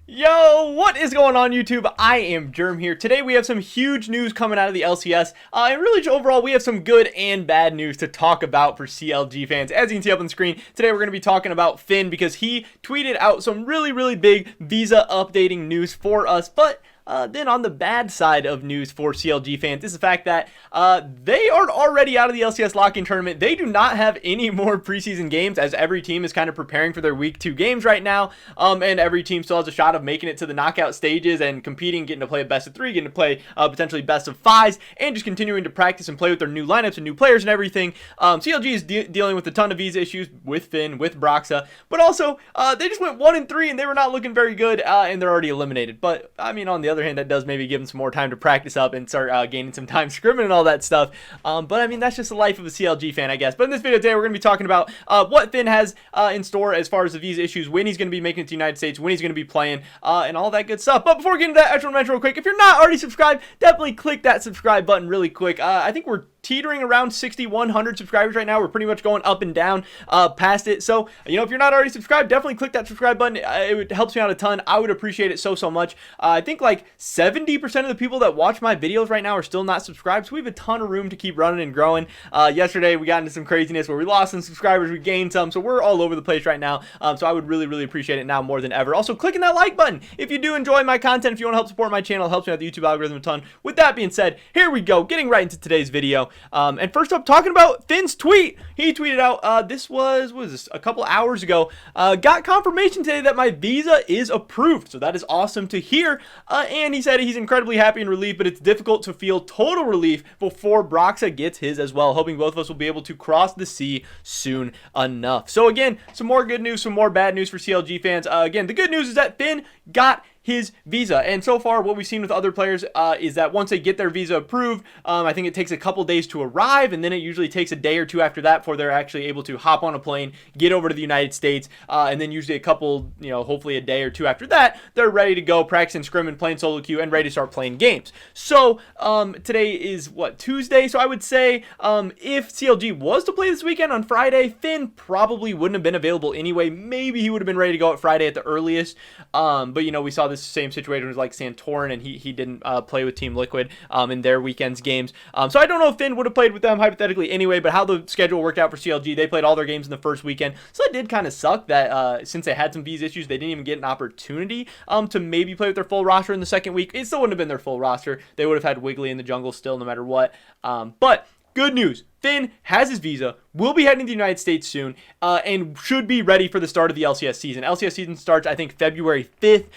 Yo, what is going on YouTube? I am Germ here. Today we have some huge news coming out of the LCS, and really overall we have some good and bad news to talk about for CLG fans. As you can see up on the screen, today we're going to be talking about Finn because he tweeted out some really big visa updating news for us, but then on the bad side of news for CLG fans is the fact that they are already out of the LCS lock-in tournament. They do not have any more preseason games as every team is kind of preparing for their week 2 games right now, and every team still has a shot of making it to the knockout stages and competing, getting to play a best of 3, getting to play potentially best of 5s, and just continuing to practice and play with their new lineups and new players and everything. CLG is dealing with a ton of visa issues with Finn, with Broxah, but also they just went 1-3 and they were not looking very good, and they're already eliminated. But I mean, on the other hand, that does maybe give them some more time to practice up and start gaining some time scrimming and all that stuff. But I mean, that's just the life of a CLG fan, I guess. But in this video today, we're going to be talking about what Finn has in store as far as the visa issues, when he's going to be making it to the United States, when he's going to be playing, and all that good stuff. But before we get into that, I just want to mention real quick, if you're not already subscribed, definitely click that subscribe button really quick. I think we're teetering around 6,100 subscribers right now. We're pretty much going up and down past it. So, you know, if you're not already subscribed, definitely click that subscribe button. It helps me out a ton. I would appreciate it so much. I think like 70% of the people that watch my videos right now are still not subscribed, so we have a ton of room to keep running and growing. Yesterday, we got into some craziness where we lost some subscribers, we gained some, so we're all over the place right now. So I would really appreciate it now more than ever. Also, clicking that like button if you do enjoy my content. If you want to help support my channel, it helps me out the YouTube algorithm a ton. With that being said, here we go, getting right into today's video. And first up, talking about Finn's tweet. He tweeted out, this was a couple hours ago, got confirmation today that my visa is approved. So that is awesome to hear. And he said he's incredibly happy and relieved, but it's difficult to feel total relief before Broxah gets his as well. Hoping both of us will be able to cross the sea soon enough. So again, some more good news, some more bad news for CLG fans. Again, the good news is that Finn got his visa, and so far what we've seen with other players is that once they get their visa approved, I think it takes a couple days to arrive, and then it usually takes a day or two after that before they're actually able to hop on a plane, get over to the United States, and then usually a couple, you know, hopefully a day or two after that, they're ready to go practicing scrim and playing solo queue and ready to start playing games. So today is what, Tuesday? So I would say if CLG was to play this weekend on Friday, Finn probably wouldn't have been available anyway. Maybe he would have been ready to go at Friday at the earliest, but you know, we saw this same situation with like Santorin, and he didn't play with Team Liquid in their weekend's games. So I don't know if Finn would have played with them hypothetically anyway, but how the schedule worked out for CLG, they played all their games in the first weekend. So it did kind of suck that since they had some visa issues, they didn't even get an opportunity to maybe play with their full roster in the second week. It still wouldn't have been their full roster. They would have had Wiggly in the jungle still no matter what. But good news, Finn has his visa, will be heading to the United States soon, and should be ready for the start of the LCS season. LCS season starts, I think, February 5th.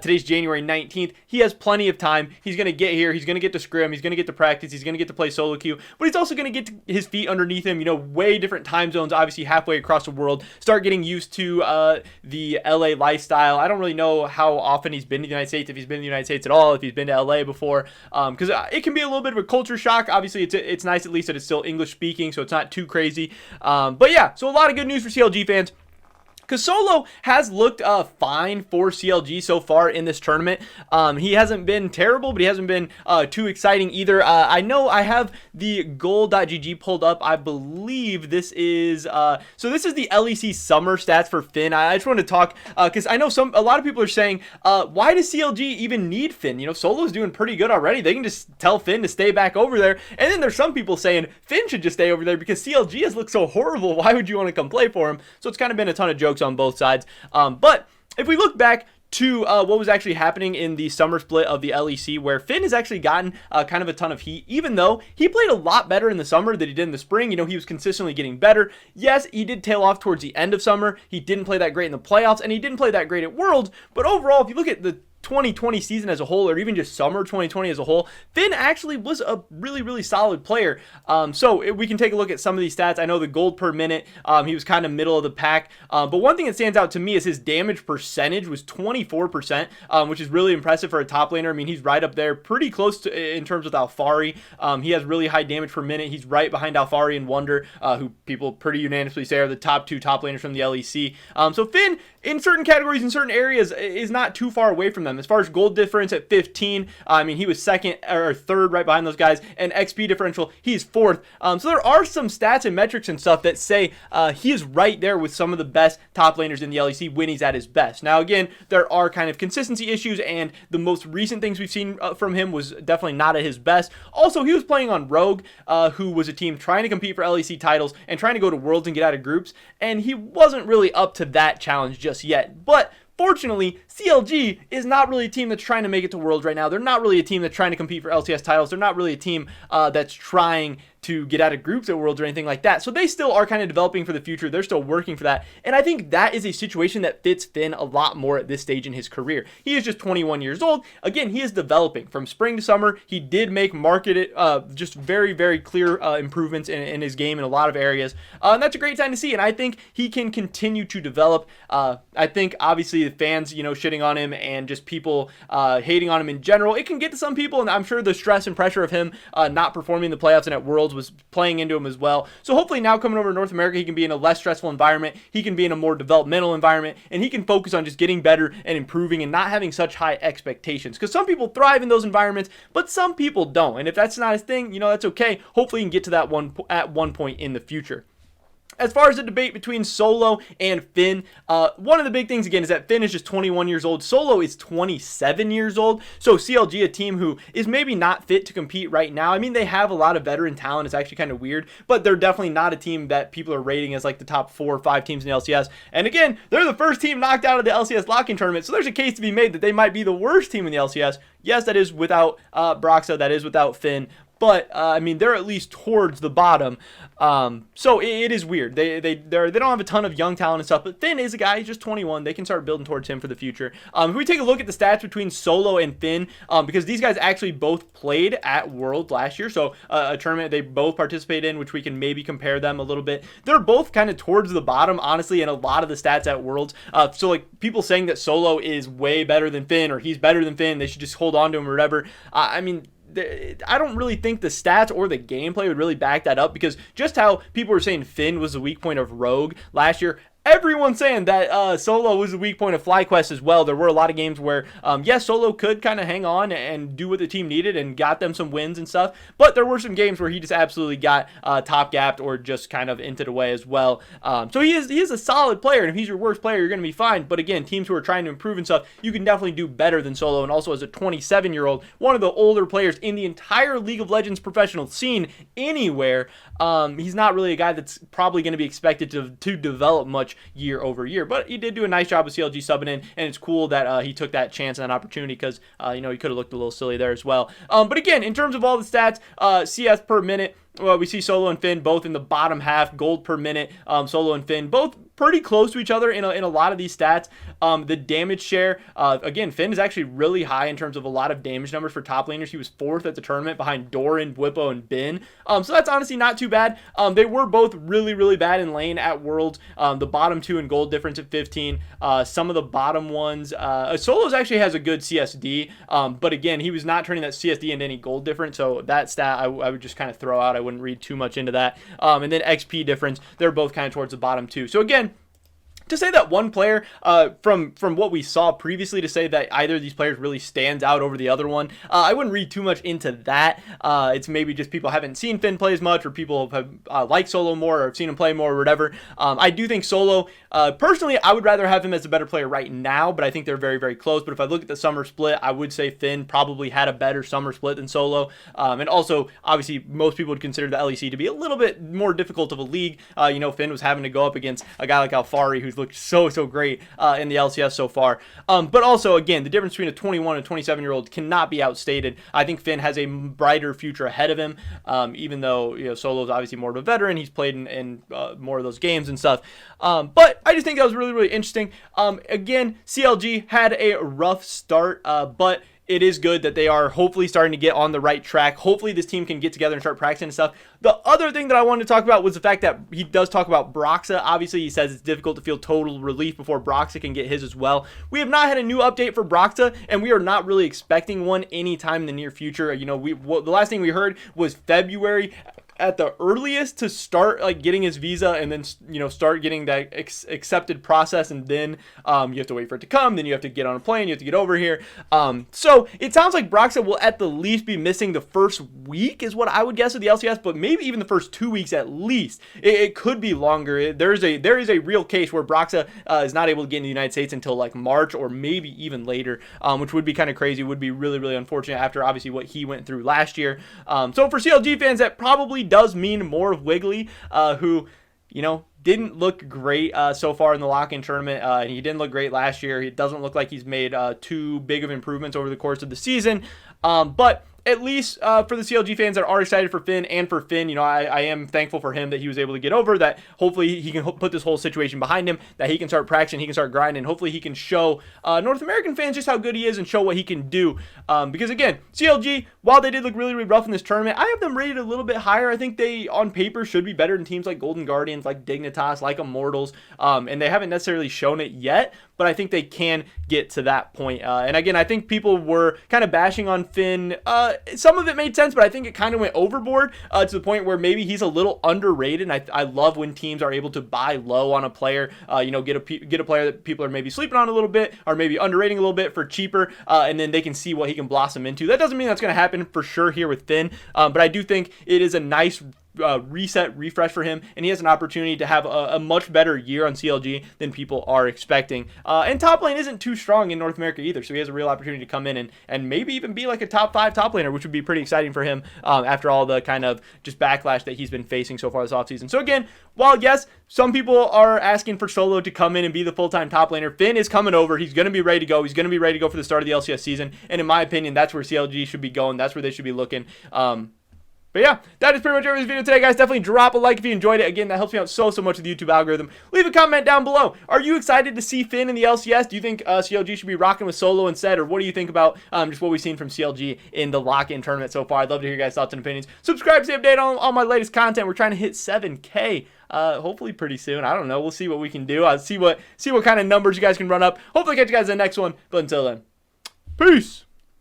Today's January 19th. He has plenty of time. He's going to get here. He's going to get to scrim. He's going to get to practice. He's going to get to play solo queue. But he's also going to get his feet underneath him. You know, way different time zones, obviously halfway across the world. Start getting used to the LA lifestyle. I don't really know how often he's been to the United States, if he's been to the United States at all, if he's been to LA before. Because it can be a little bit of a culture shock. Obviously, it's nice at least that it's still English speaking, so it's not too crazy. But yeah, so a lot of good news for CLG fans, because Solo has looked fine for CLG so far in this tournament. He hasn't been terrible, but he hasn't been too exciting either. I know I have the goal.gg pulled up. I believe this is so this is the LEC summer stats for Finn. I just want to talk because I know a lot of people are saying, why does CLG even need Finn? You know, Solo's doing pretty good already. They can just tell Finn to stay back over there. And then there's some people saying Finn should just stay over there because CLG has looked so horrible. Why would you want to come play for him? So it's kind of been a ton of jokes on both sides. But if we look back to what was actually happening in the summer split of the LEC, where Finn has actually gotten kind of a ton of heat, even though he played a lot better in the summer than he did in the spring. You know, he was consistently getting better. Yes, he did tail off towards the end of summer. He didn't play that great in the playoffs, and he didn't play that great at Worlds. But overall, if you look at the 2020 season as a whole, or even just summer 2020 as a whole, Finn actually was a really solid player. So we can take a look at some of these stats. I know the gold per minute, he was kind of middle of the pack, but one thing that stands out to me is his damage percentage was 24%, which is really impressive for a top laner. I mean, he's right up there, pretty close to in terms with Alfari. He has really high damage per minute. He's right behind Alfari and Wonder, who people pretty unanimously say are the top 2 top laners from the LEC. So Finn in certain categories, in certain areas, is not too far away from them. As far as gold difference at 15, I mean, he was second or third right behind those guys, and XP differential, he's fourth. So there are some stats and metrics and stuff that say he is right there with some of the best top laners in the LEC when he's at his best. Now, again, there are kind of consistency issues, and the most recent things we've seen from him was definitely not at his best. Also, he was playing on Rogue, who was a team trying to compete for LEC titles and trying to go to Worlds and get out of groups, and he wasn't really up to that challenge just yet. But fortunately, CLG is not really a team that's trying to make it to Worlds right now. They're not really a team that's trying to compete for LCS titles. They're not really a team that's trying to get out of groups at Worlds or anything like that. So they still are kind of developing for the future. They're still working for that. And I think that is a situation that fits Finn a lot more at this stage in his career. He is just 21 years old. Again, he is developing from spring to summer. He did make just very, very clear improvements in his game in a lot of areas. And that's a great time to see. And I think he can continue to develop. I think obviously the fans, shitting on him and just people hating on him in general, it can get to some people. And I'm sure the stress and pressure of him not performing in the playoffs and at Worlds was playing into him as well. So hopefully now coming over to North America, he can be in a less stressful environment. He can be in a more developmental environment, and he can focus on just getting better and improving and not having such high expectations. Because some people thrive in those environments, but some people don't. And if that's not his thing, that's okay. Hopefully he can get to that at one point in the future. As far as the debate between Solo and Finn, one of the big things, again, is that Finn is just 21 years old. Solo is 27 years old. So CLG, a team who is maybe not fit to compete right now. I mean, they have a lot of veteran talent. It's actually kind of weird, but they're definitely not a team that people are rating as like the top 4 or 5 teams in the LCS. And again, they're the first team knocked out of the LCS lock-in tournament. So there's a case to be made that they might be the worst team in the LCS. Yes, that is without Broxah. That is without Finn. But, I mean, they're at least towards the bottom. So it is weird. They don't have a ton of young talent and stuff, but Finn is a guy. He's just 21. They can start building towards him for the future. If we take a look at the stats between Solo and Finn, because these guys actually both played at Worlds last year, so a tournament they both participated in, which we can maybe compare them a little bit. They're both kind of towards the bottom, honestly, in a lot of the stats at Worlds. So, like, people saying that Solo is way better than Finn or he's better than Finn, they should just hold on to him or whatever. I mean, I don't really think the stats or the gameplay would really back that up, because just how people were saying Finn was the weak point of Rogue last year, everyone's saying that Solo was the weak point of FlyQuest as well. There were a lot of games where, yes, Solo could kind of hang on and do what the team needed and got them some wins and stuff, but there were some games where he just absolutely got top-gapped or just kind of inted away as well. So he is a solid player, and if he's your worst player, you're going to be fine. But again, teams who are trying to improve and stuff, you can definitely do better than Solo. And also as a 27-year-old, one of the older players in the entire League of Legends professional scene anywhere, he's not really a guy that's probably going to be expected to develop much year over year, but he did do a nice job with CLG subbing in, and it's cool that he took that chance and that opportunity, because he could have looked a little silly there as well. But again, in terms of all the stats, CS per minute, we see Solo and Finn both in the bottom half. Gold per minute, Solo and Finn both pretty close to each other in a lot of these stats. The damage share, again, Finn is actually really high in terms of a lot of damage numbers for top laners. He was 4th at the tournament behind Doran, Bwipo, and Bin. So that's honestly not too bad. They were both really, really bad in lane at Worlds. The bottom 2 in gold difference at 15. Some of the bottom ones, Solo's actually has a good CSD, but again, he was not turning that CSD into any gold difference, so that stat I would just kind of throw out. I wouldn't read too much into that. And then XP difference, they're both kind of towards the bottom 2. So again, to say that one player, from what we saw previously, to say that either of these players really stands out over the other one, I wouldn't read too much into that. It's maybe just people haven't seen Finn play as much, or people have liked Solo more, or have seen him play more, or whatever. I do think Solo, personally, I would rather have him as a better player right now, but I think they're very, very close. But if I look at the summer split, I would say Finn probably had a better summer split than Solo. And also, obviously, most people would consider the LEC to be a little bit more difficult of a league. Finn was having to go up against a guy like Alfari, who's looked so great in the LCS so far. But also, again, the difference between a 21 and 27-year-old cannot be outstated. I think Finn has a brighter future ahead of him, even though Solo's obviously more of a veteran. He's played in more of those games and stuff. But I just think that was really, really interesting. Again, CLG had a rough start, but it is good that they are hopefully starting to get on the right track. Hopefully this team can get together and start practicing and stuff. The other thing that I wanted to talk about was the fact that he does talk about Broxah. Obviously, he says it's difficult to feel total relief before Broxah can get his as well. We have not had a new update for Broxah, and we are not really expecting one anytime in the near future. The last thing we heard was February. at the earliest to start like getting his visa and then, you know, start getting that accepted process, and then you have to wait for it to come, then you have to get on a plane, you have to get over here. So it sounds like Broxah will at the least be missing the first week is what I would guess with the LCS, but maybe even the first 2 weeks at least. It could be longer. There is a real case where Broxah is not able to get in the United States until like March or maybe even later, which would be kind of crazy. It would be really, really unfortunate after obviously what he went through last year. So for CLG fans, that probably does mean more of Wiggly, who, you know, didn't look great so far in the lock-in tournament. He didn't look great last year. It doesn't look like he's made too big of improvements over the course of the season. But at least for the CLG fans that are excited for Finn, and for Finn, you know, I am thankful for him that he was able to get over that. Hopefully he can put this whole situation behind him, that he can start practicing, he can start grinding. Hopefully he can show North American fans just how good he is and show what he can do. Because again, CLG, while they did look really, really rough in this tournament, I have them rated a little bit higher. I think they, on paper, should be better than teams like Golden Guardians, like Dignitas, like Immortals, and they haven't necessarily shown it yet, but I think they can get to that point. And again, I think people were kind of bashing on Finn. Some of it made sense, but I think it kind of went overboard to the point where maybe he's a little underrated. And I love when teams are able to buy low on a player, you know, get a player that people are maybe sleeping on a little bit, or maybe underrating a little bit for cheaper, and then they can see what he can blossom into. That doesn't mean that's going to happen for sure here with Finn, but I do think it is a nice refresh for him, and he has an opportunity to have a much better year on CLG than people are expecting. And top lane isn't too strong in North America either, so he has a real opportunity to come in and maybe even be like a top 5 top laner, which would be pretty exciting for him after all the kind of just backlash that he's been facing so far this offseason. So again, while yes, some people are asking for Solo to come in and be the full-time top laner, Finn is coming over. He's going to be ready to go. He's going to be ready to go for the start of the LCS season, and in my opinion, that's where CLG should be going. That's where they should be looking. But yeah, that is pretty much everything for this video today, guys. Definitely drop a like if you enjoyed it. Again, that helps me out so much with the YouTube algorithm. Leave a comment down below. Are you excited to see Finn in the LCS? Do you think CLG should be rocking with Solo instead? Or what do you think about just what we've seen from CLG in the lock-in tournament so far? I'd love to hear your guys' thoughts and opinions. Subscribe to stay updated on all my latest content. We're trying to hit 7K. Hopefully pretty soon. I don't know. We'll see what we can do. See what kind of numbers you guys can run up. Hopefully catch you guys in the next one. But until then, peace.